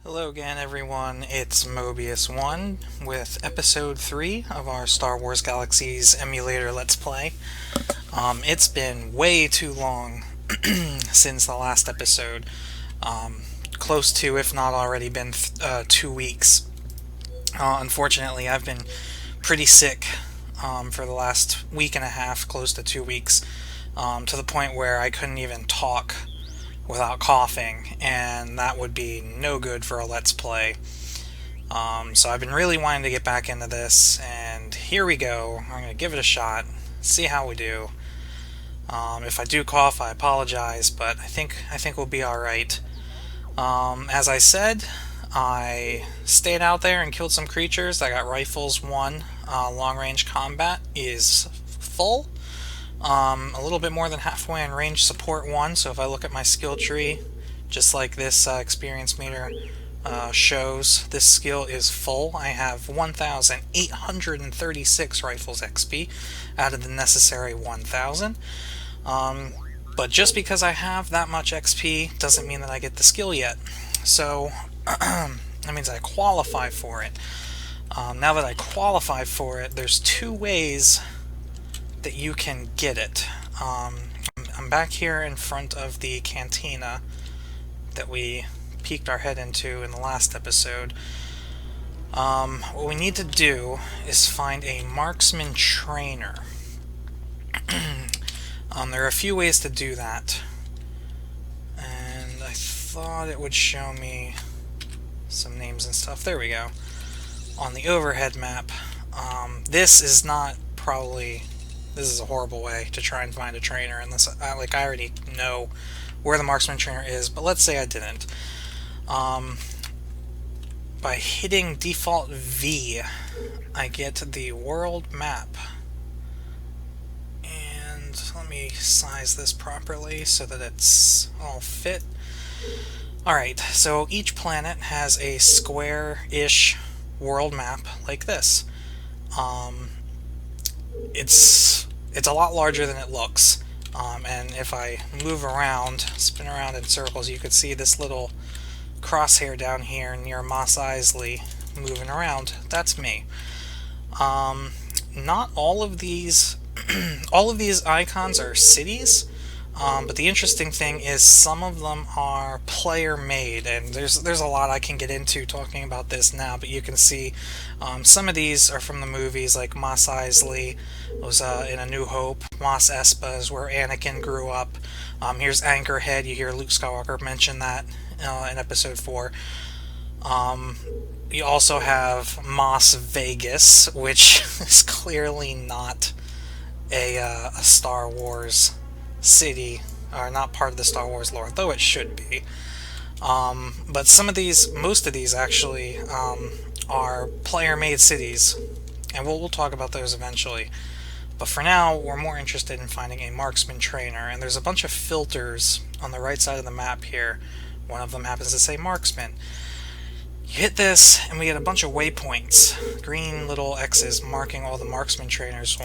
Hello again, everyone. It's Mobius1 with Episode 3 of our Star Wars Galaxies emulator Let's Play. It's been way too long since the last episode. Close to, if not already been 2 weeks. Unfortunately, I've been pretty sick for the last week and a half, close to 2 weeks, to the point where I couldn't even talk without coughing, and that would be no good for a Let's Play. So I've been really wanting to get back into this, and here we go. I'm going to give it a shot, see how we do. If I do cough, I apologize, but I think we'll be alright. As I said, I stayed out there and killed some creatures. I got Rifles 1. Long-range combat is full. A little bit more than halfway in range support 1, so if I look at my skill tree, just like this experience meter shows, this skill is full. I have 1,836 Rifles XP out of the necessary 1,000. But just because I have that much XP doesn't mean that I get the skill yet. So that means I qualify for it. Now that I qualify for it, there's two ways that you can get it. I'm back here in front of the cantina that we peeked our head into in the last episode. What we need to do is find a Marksman Trainer. There are a few ways to do that, and I thought it would show me some names and stuff. There we go. On the overhead map. This is not probably... This is a horrible way to try and find a trainer, unless I already know where the Marksman Trainer is, but let's say I didn't. By hitting default V, I get the world map. And let me size this properly so that it's all fit. Alright, so each planet has a square-ish world map like this. It's a lot larger than it looks, and if I move around, spin around in circles, you could see this little crosshair down here near Mos Eisley moving around. That's me. Not all of these all of these icons are cities, but the interesting thing is some of them are player made, and there's a lot I can get into talking about this now, but you can see some of these are from the movies, like Mos Eisley was in A New Hope. Mos Espa is where Anakin grew up. Here's Anchorhead. You hear Luke Skywalker mention that in Episode 4. You also have Mos Vegas, which is clearly not a Star Wars city, or not part of the Star Wars lore, though it should be. But most of these actually are player-made cities, and we'll talk about those eventually. But for now, we're more interested in finding a Marksman Trainer, and there's a bunch of filters on the right side of the map here. One of them happens to say Marksman. You hit this, and we get a bunch of waypoints, green little X's marking all the Marksman Trainers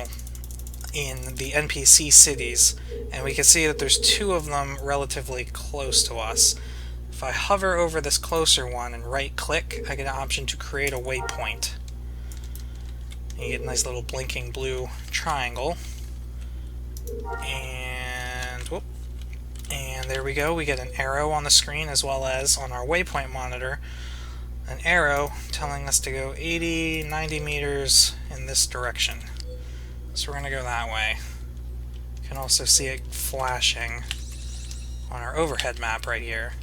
in the NPC cities, and we can see that there's two of them relatively close to us. If I hover over this closer one and right-click, I get an option to create a waypoint. You get a nice little blinking blue triangle. And there we go. We get an arrow on the screen, as well as on our waypoint monitor, an arrow telling us to go 80, 90 meters in this direction. So we're going to go that way. You can also see it flashing on our overhead map right here.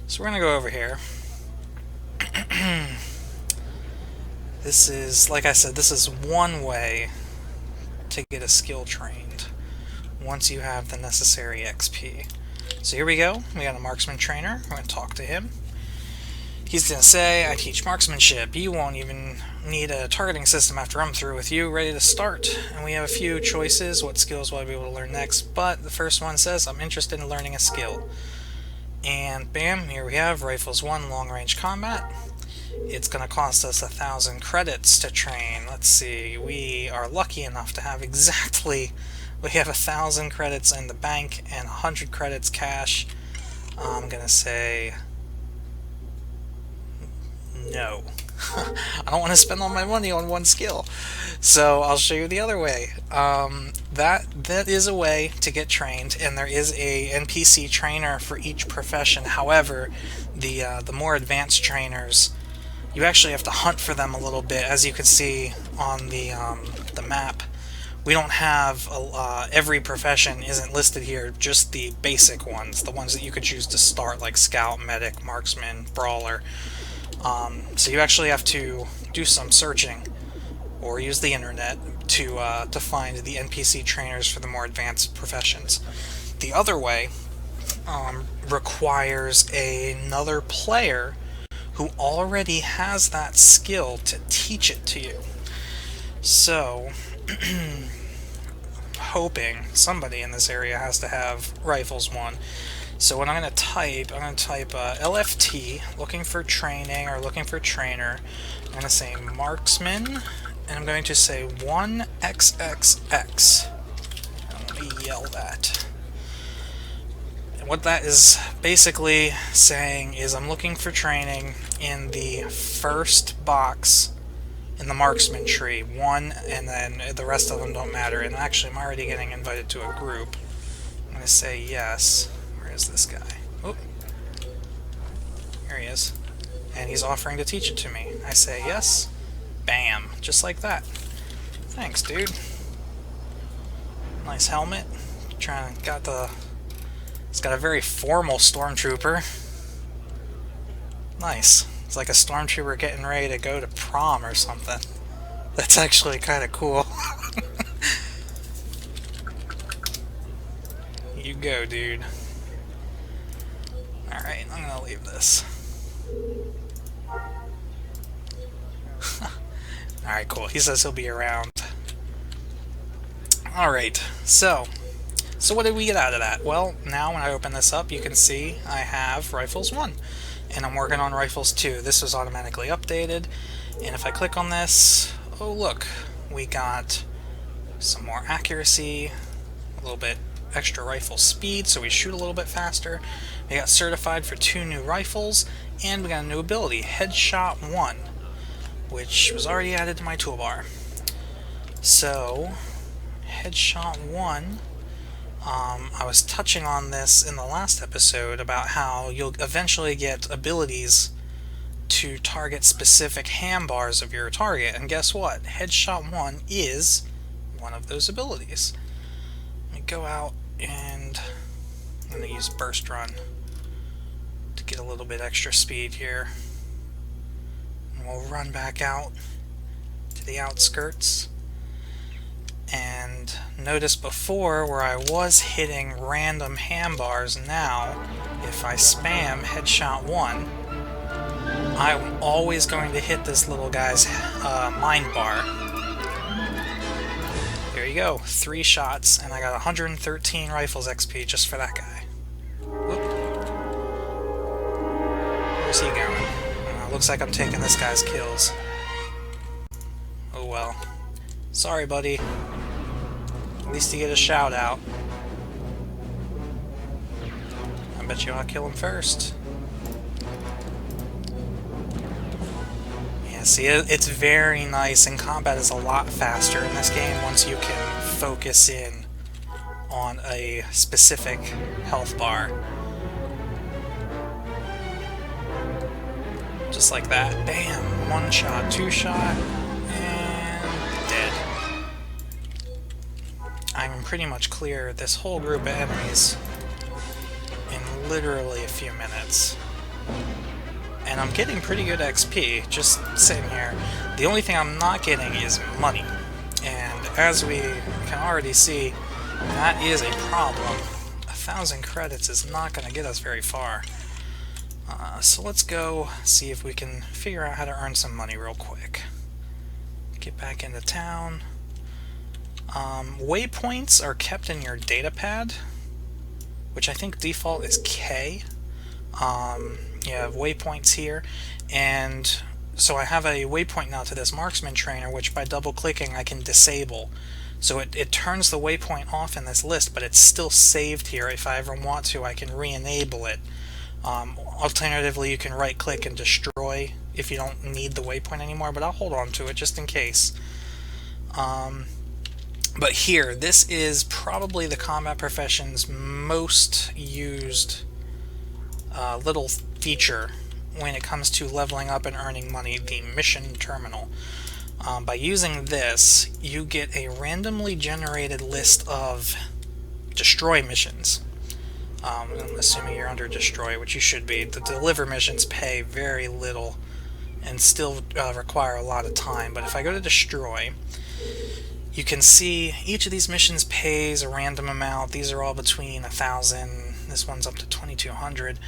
So we're going to go over here. This is, like I said, this is one way to get a skill trained once you have the necessary XP. So here we go. We got a Marksman Trainer. We're going to talk to him. He's going to say, I teach marksmanship. You won't even need a targeting system after I'm through with you. Ready to start? And we have a few choices. What skills will I be able to learn next? But the first one says, I'm interested in learning a skill. And bam, here we have Rifles 1 long-range combat. It's going to cost us 1,000 credits to train. Let's see, we are lucky enough to have we have 1,000 credits in the bank and 100 credits cash. I'm going to say No. I don't want to spend all my money on one skill. So I'll show you the other way. That is a way to get trained, and there is a NPC trainer for each profession. However, the more advanced trainers, you actually have to hunt for them a little bit. As you can see on the map, we don't have every profession isn't listed here. Just the basic ones, the ones that you could choose to start, like Scout, Medic, Marksman, Brawler. So you actually have to do some searching or use the internet to find the NPC trainers for the more advanced professions. The other way requires another player who already has that skill to teach it to you. So, hoping somebody in this area has to have Rifles 1. So what I'm going to type LFT, looking for training or looking for trainer. I'm going to say Marksman, and I'm going to say 1XXX. Let me yell that. And what that is basically saying is I'm looking for training in the first box in the Marksman tree. 1, and then the rest of them don't matter. And actually, I'm already getting invited to a group. I'm going to say yes. Where's this guy? Oh, here he is. And he's offering to teach it to me. I say yes. Bam. Just like that. Thanks, dude. Nice helmet. It's got a very formal stormtrooper. Nice. It's like a stormtrooper getting ready to go to prom or something. That's actually kind of cool. You go, dude. Alright, I'm gonna leave this. Alright, cool. He says he'll be around. Alright, so what did we get out of that? Well, now when I open this up, you can see I have Rifles 1. And I'm working on Rifles 2. This was automatically updated. And if I click on this, oh look, we got some more accuracy, a little bit extra rifle speed, so we shoot a little bit faster. We got certified for 2 new rifles, and we got a new ability, Headshot 1, which was already added to my toolbar. So, Headshot 1, I was touching on this in the last episode about how you'll eventually get abilities to target specific handbars of your target, and guess what? Headshot 1 is one of those abilities. Let me go out and I'm going to use Burst Run to get a little bit extra speed here. And we'll run back out to the outskirts. And notice before where I was hitting random handbars, now if I spam Headshot 1, I'm always going to hit this little guy's mind bar. There you go, 3 shots, and I got 113 Rifles XP just for that guy. Whoop. Where's he going? Looks like I'm taking this guy's kills. Oh well. Sorry, buddy. At least you get a shout out. I bet you I'll kill him first. Yeah, see, it's very nice, and combat is a lot faster in this game once you can focus in on a specific health bar. Just like that. Bam! 1 shot, 2 shot, and dead. I can pretty much clear this whole group of enemies in literally a few minutes. And I'm getting pretty good XP, just sitting here. The only thing I'm not getting is money. And as we can already see, that is a problem. 1,000 credits is not going to get us very far. So let's go see if we can figure out how to earn some money real quick. Get back into town. Waypoints are kept in your data pad, which I think default is K. You have waypoints here, and so I have a waypoint now to this Marksman Trainer, which by double-clicking I can disable. So it turns the waypoint off in this list, but it's still saved here. If I ever want to, I can re-enable it Alternatively, you can right-click and destroy if you don't need the waypoint anymore, but I'll hold on to it just in case. But here, this is probably the combat profession's most used little feature when it comes to leveling up and earning money, the mission terminal. By using this, you get a randomly generated list of destroy missions. I'm assuming you're under destroy, which you should be. The deliver missions pay very little and still require a lot of time, but if I go to destroy, you can see each of these missions pays a random amount. These are all between 1,000. This one's up to 2,200.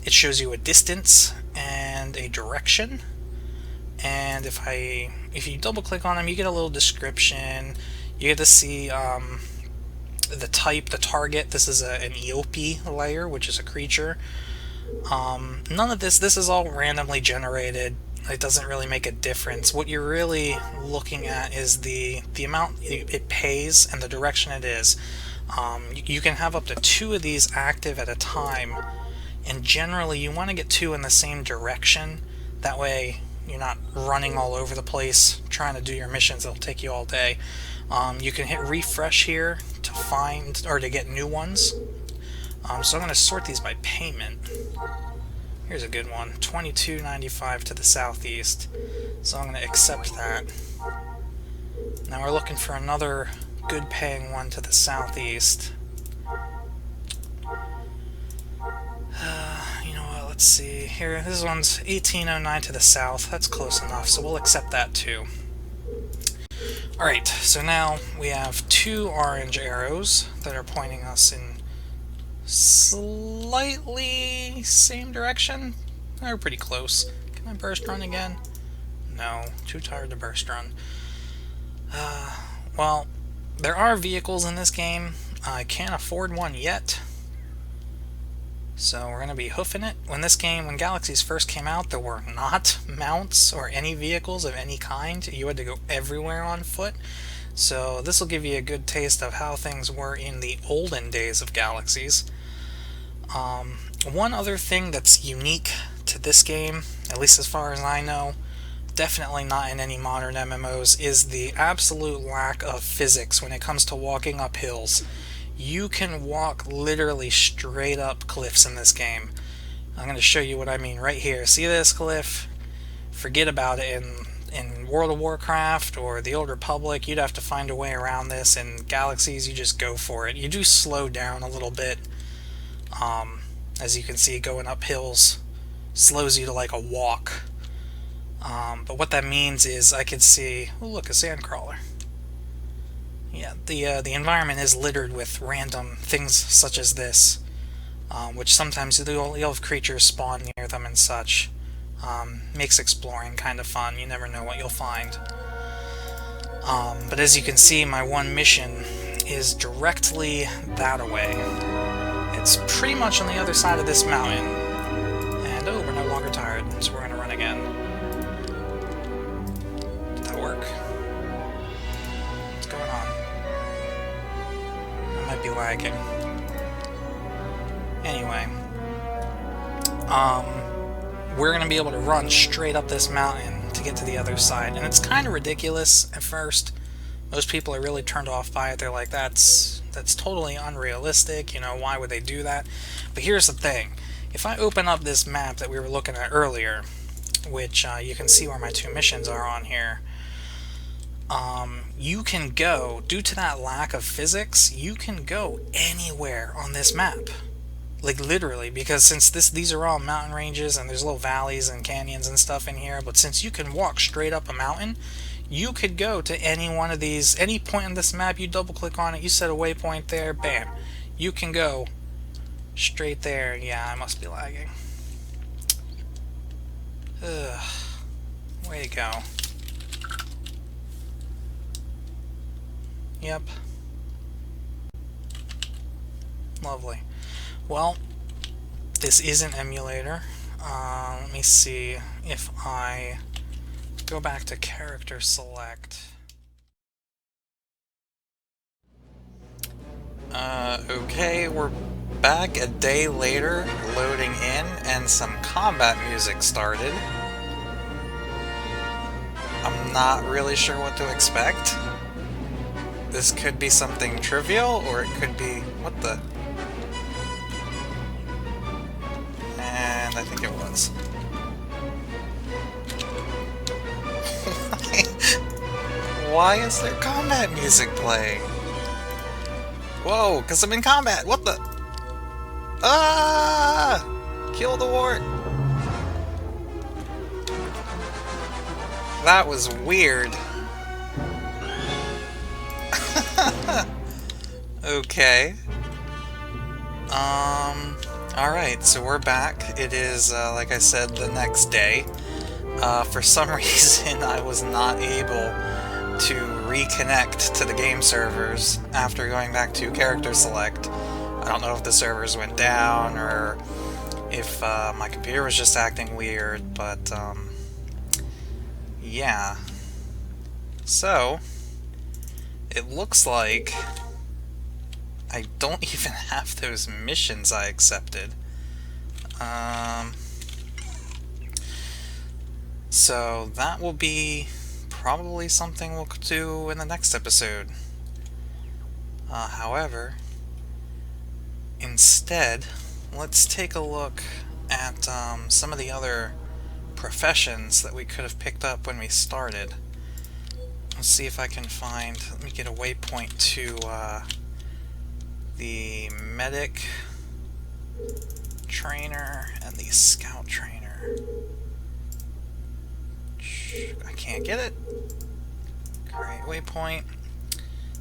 It shows you a distance and a direction. And if you double click on them, you get a little description. You get to see the type, the target. This is an Eope layer, which is a creature. None of this is all randomly generated. It doesn't really make a difference. What you're really looking at is the amount it pays and the direction it is. You can have up to 2 of these active at a time, and generally you want to get 2 in the same direction. That way you're not running all over the place trying to do your missions. It'll take you all day. You can hit refresh here to find or to get new ones. So I'm going to sort these by payment. Here's a good one, $22.95 to the southeast. So I'm going to accept that. Now we're looking for another good paying one to the southeast. You know what, let's see. Here, this one's $18.09 to the south. That's close enough, so we'll accept that too. Alright, so now we have 2 orange arrows that are pointing us in slightly same direction. They're pretty close. Can I burst run again? No, too tired to burst run. Well, there are vehicles in this game. I can't afford one yet, so we're going to be hoofing it. When Galaxies first came out, there were not mounts or any vehicles of any kind. You had to go everywhere on foot. So this will give you a good taste of how things were in the olden days of Galaxies. One other thing that's unique to this game, at least as far as I know, definitely not in any modern MMOs, is the absolute lack of physics when it comes to walking up hills. You can walk literally straight up cliffs in this game. I'm going to show you what I mean right here. See this cliff? Forget about it. In World of Warcraft or the Old Republic, you'd have to find a way around this. In Galaxies, you just go for it. You do slow down a little bit. As you can see, going up hills slows you to like a walk. But what that means is I can see, oh look, a sandcrawler. Yeah, the environment is littered with random things such as this, which sometimes you'll have creatures spawn near them and such. Makes exploring kind of fun. You never know what you'll find. But as you can see, my one mission is directly that way. It's pretty much on the other side of this mountain. And oh, we're no longer tired, so we're going to run again. Did that work? What's going on? I might be lagging. Anyway. We're going to be able to run straight up this mountain to get to the other side. And it's kind of ridiculous at first. Most people are really turned off by it. They're like, that's totally unrealistic. You know, why would they do that? But here's the thing. If I open up this map that we were looking at earlier, which you can see where my 2 missions are on here, you can go, due to that lack of physics, you can go anywhere on this map. Like literally, because since these are all mountain ranges and there's little valleys and canyons and stuff in here, but since you can walk straight up a mountain, you could go to any one of these, any point on this map, you double click on it, you set a waypoint there, bam. You can go straight there. Yeah, I must be lagging. Ugh. Way to go. Yep. Lovely. Well, this is an emulator. Let me see if I go back to character select. Okay, we're back a day later, loading in, and some combat music started. I'm not really sure what to expect. This could be something trivial, or it could be... what the... And I think it was. Why is there combat music playing? Whoa, because I'm in combat! What the... Ah! Kill the wart! That was weird. Okay. Alright, so we're back. It is, like I said, the next day. For some reason, I was not able to reconnect to the game servers after going back to character select. I don't know if the servers went down or if my computer was just acting weird, but yeah. So, it looks like I don't even have those missions I accepted. So that will be probably something we'll do in the next episode. However, instead, let's take a look at some of the other professions that we could have picked up when we started. Let's see if I can find... let me get a waypoint to the medic trainer and the scout trainer. I can't get it. Create waypoint.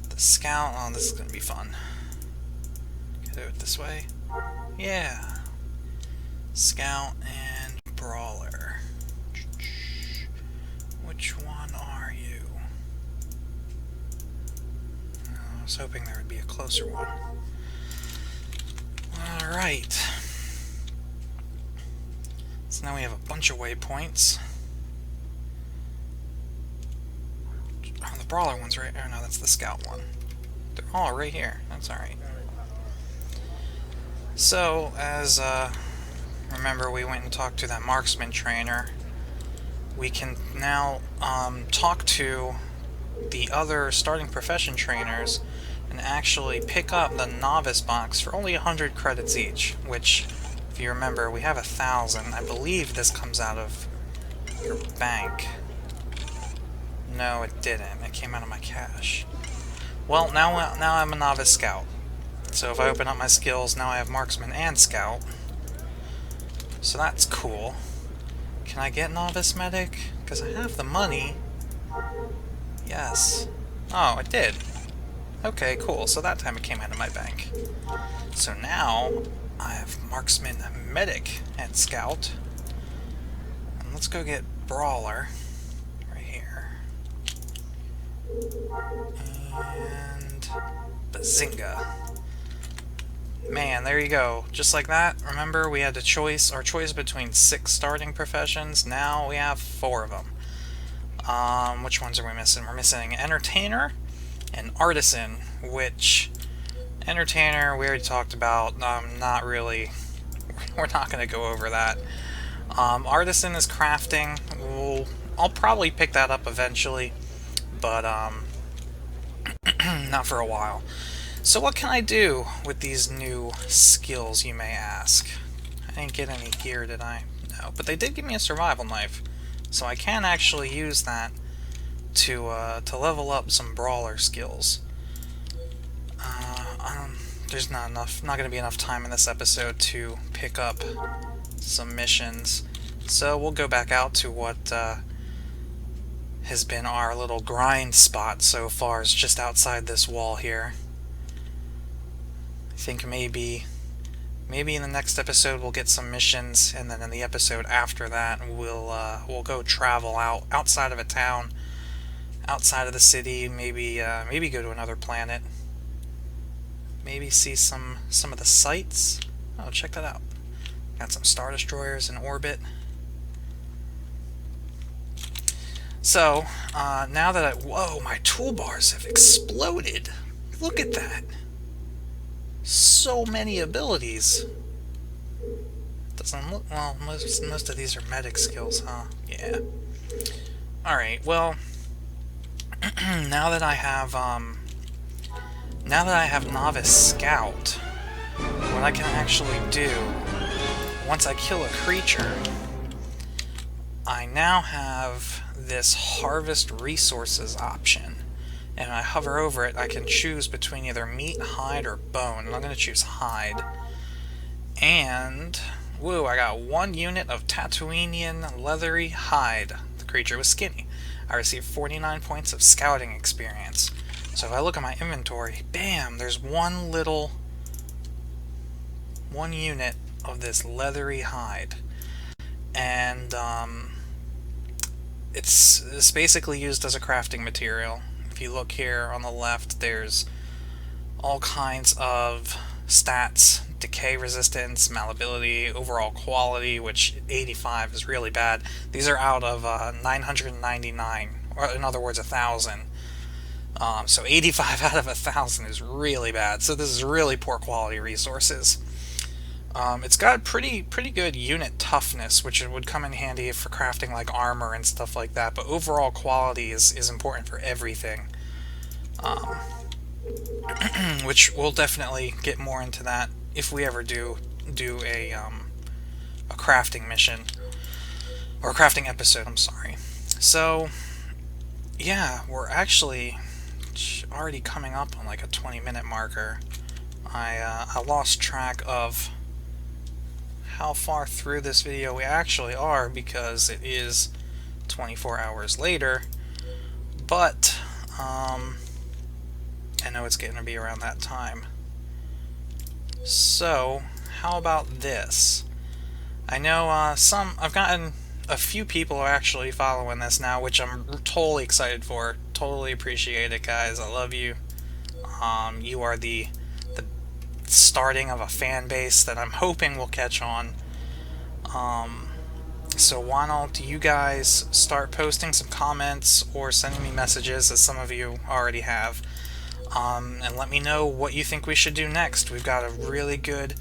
The scout. Oh, this is going to be fun. Can I do it this way? Yeah. Scout and brawler. Which one are you? I was hoping there would be a closer one. Alright. So now we have a bunch of waypoints. Oh, the brawler one's right... oh no, that's the scout one. They're all right here. That's alright. So, as, remember we went and talked to that Marksman Trainer. We can now, talk to the other starting profession trainers and actually pick up the novice box for only 100 credits each, which, if you remember, we have 1,000. I believe this comes out of your bank. No, it didn't. It came out of my cash. Well, now I'm a novice scout. So if I open up my skills, now I have marksman and scout. So that's cool. Can I get novice medic? Because I have the money. Yes. Oh, it did. Okay, cool. So that time it came out of my bank. So now I have marksman, medic, and scout. And let's go get brawler right here. And bazinga. Man, there you go. Just like that. Remember, we had our choice between 6 starting professions. Now we have 4 of them. Which ones are we missing? We're missing entertainer and artisan, which entertainer we already talked about. Not really. We're not going to go over that. Artisan is crafting. I'll probably pick that up eventually, but not for a while. So what can I do with these new skills, you may ask? I didn't get any gear, did I? No, but they did give me a survival knife, so I can actually use that to level up some brawler skills. There's not going to be enough time in this episode to pick up some missions, so we'll go back out to what has been our little grind spot so far. It's just outside this wall here. I think maybe in the next episode we'll get some missions, and then in the episode after that we'll go travel outside of a town, outside of the city, maybe go to another planet, maybe see some of the sights. Oh, check that out. Got some Star Destroyers in orbit. So, now that whoa, my toolbars have exploded. Look at that. So many abilities. Doesn't look... Well, most of these are medic skills, huh? Yeah. Alright, well... now that I have Novice Scout, what I can actually do, once I kill a creature, I now have this Harvest Resources option. And when I hover over it, I can choose between either meat, hide, or bone. And I'm going to choose hide. And, woo, I got 1 unit of Tatooinean leathery hide. The creature was skinny. I received 49 points of scouting experience. So if I look at my inventory, bam, there's one unit of this leathery hide. And it's basically used as a crafting material. If you look here on the left, there's all kinds of stats: decay resistance, malleability, overall quality, which 85 is really bad. These are out of 999, or in other words, 1,000. So 85 out of 1,000 is really bad. So this is really poor quality resources. It's got pretty good unit toughness, which would come in handy for crafting like armor and stuff like that, but overall quality is important for everything. Which we'll definitely get more into that if we ever do a crafting mission, or a crafting episode, I'm sorry. So, yeah, we're actually already coming up on like a 20-minute marker. I lost track of how far through this video we actually are, because it is 24 hours later, but I know it's getting to be around that time. So how about this? I know I've gotten a few people are actually following this now, which I'm totally excited for. Totally appreciate it, guys. I love you. You are the starting of a fan base that I'm hoping will catch on. So why don't you guys start posting some comments or sending me messages, as some of you already have, and let me know what you think we should do next. We've got a really good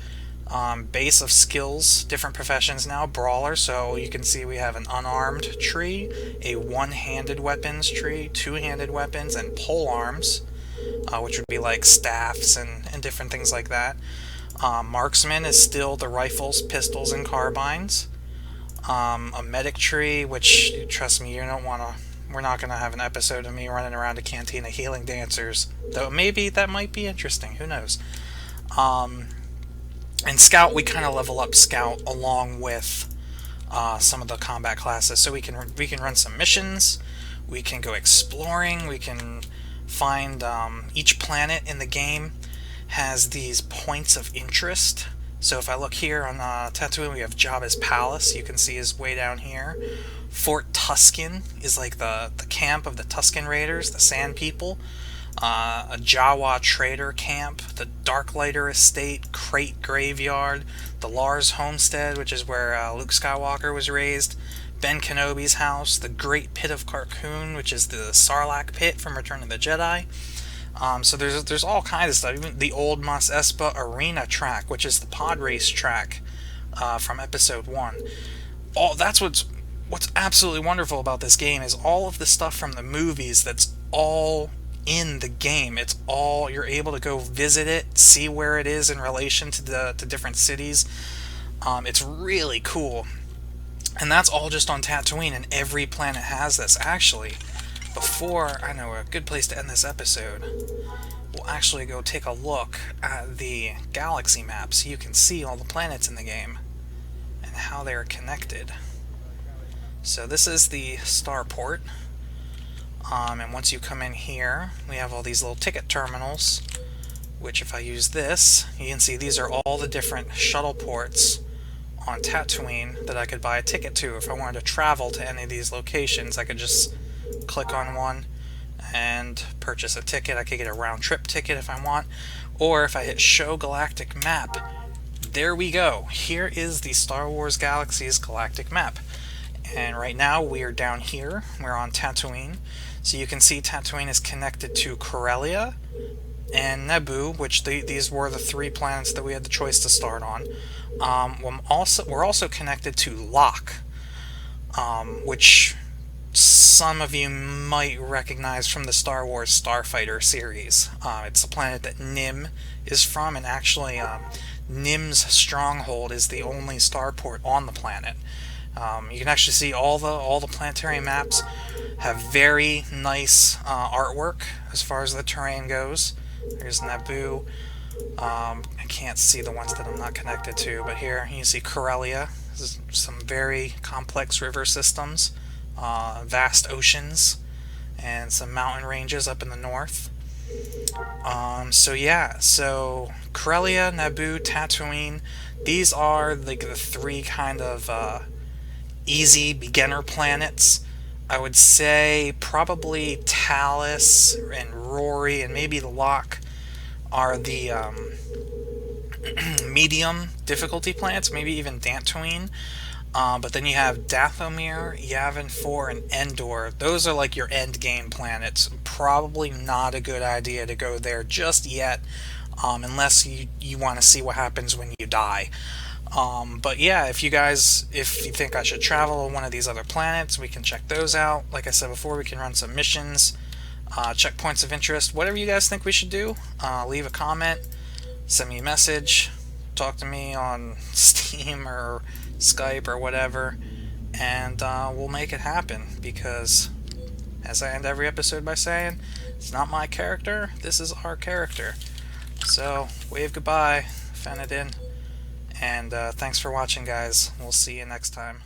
base of skills, different professions now. Brawler, so you can see we have an unarmed tree, a one-handed weapons tree, two-handed weapons, and pole arms, which would be like staffs and different things like that. Marksman is still the rifles, pistols, and carbines. A medic tree, which, trust me, you don't want to... We're not going to have an episode of me running around a cantina healing dancers, though maybe that might be interesting, who knows. And Scout, we kind of level up Scout along with some of the combat classes, so we can run some missions, we can go exploring, we can find... each planet in the game has these points of interest. So if I look here on Tatooine, we have Jabba's Palace. You can see is way down here. Fort Tusken is like the camp of the Tusken Raiders, the Sand People. A Jawa trader camp, the Darklighter Estate, Crate Graveyard, the Lars Homestead, which is where Luke Skywalker was raised, Ben Kenobi's house, the Great Pit of Carkoon, which is the Sarlacc Pit from Return of the Jedi. So there's all kinds of stuff. Even the old Mos Espa Arena track, which is the pod race track from Episode 1. That's what's absolutely wonderful about this game, is all of the stuff from the movies that's all in the game. It's all, you're able to go visit it, see where it is in relation to different cities. It's really cool. And that's all just on Tatooine, and every planet has this. Actually, I know a good place to end this episode, we'll actually go take a look at the Galaxy Map so you can see all the planets in the game and how they're connected. So this is the starport, and once you come in here, we have all these little ticket terminals, which if I use this, you can see these are all the different shuttle ports on Tatooine that I could buy a ticket to. If I wanted to travel to any of these locations, I could just click on one and purchase a ticket. I could get a round-trip ticket if I want, or if I hit Show Galactic Map, there we go. Here is the Star Wars Galaxy's Galactic Map. And right now we are down here. We're on Tatooine. So you can see Tatooine is connected to Corellia and Naboo, which these were the 3 planets that we had the choice to start on. We're also connected to Locke, which some of you might recognize from the Star Wars Starfighter series. It's a planet that Nim is from, and actually Nim's stronghold is the only starport on the planet. You can actually see all the planetary maps have very nice artwork as far as the terrain goes. There's Naboo. I can't see the ones that I'm not connected to, but here you see Corellia. This is some very complex river systems, vast oceans, and some mountain ranges up in the north. So yeah, so Corellia, Naboo, Tatooine, these are like the 3 kind of easy beginner planets. I would say probably Talus and Rory and maybe Locke are the medium difficulty planets, maybe even Dantooine. But then you have Dathomir, Yavin 4, and Endor. Those are like your end game planets. Probably not a good idea to go there just yet, unless you want to see what happens when you die. But yeah, if you think I should travel to one of these other planets, we can check those out. Like I said before, we can run some missions, check points of interest, whatever you guys think we should do. Leave a comment, send me a message, talk to me on Steam or Skype or whatever, and we'll make it happen, because as I end every episode by saying, it's not my character, this is our character. So, wave goodbye, Phenodin, and thanks for watching, guys. We'll see you next time.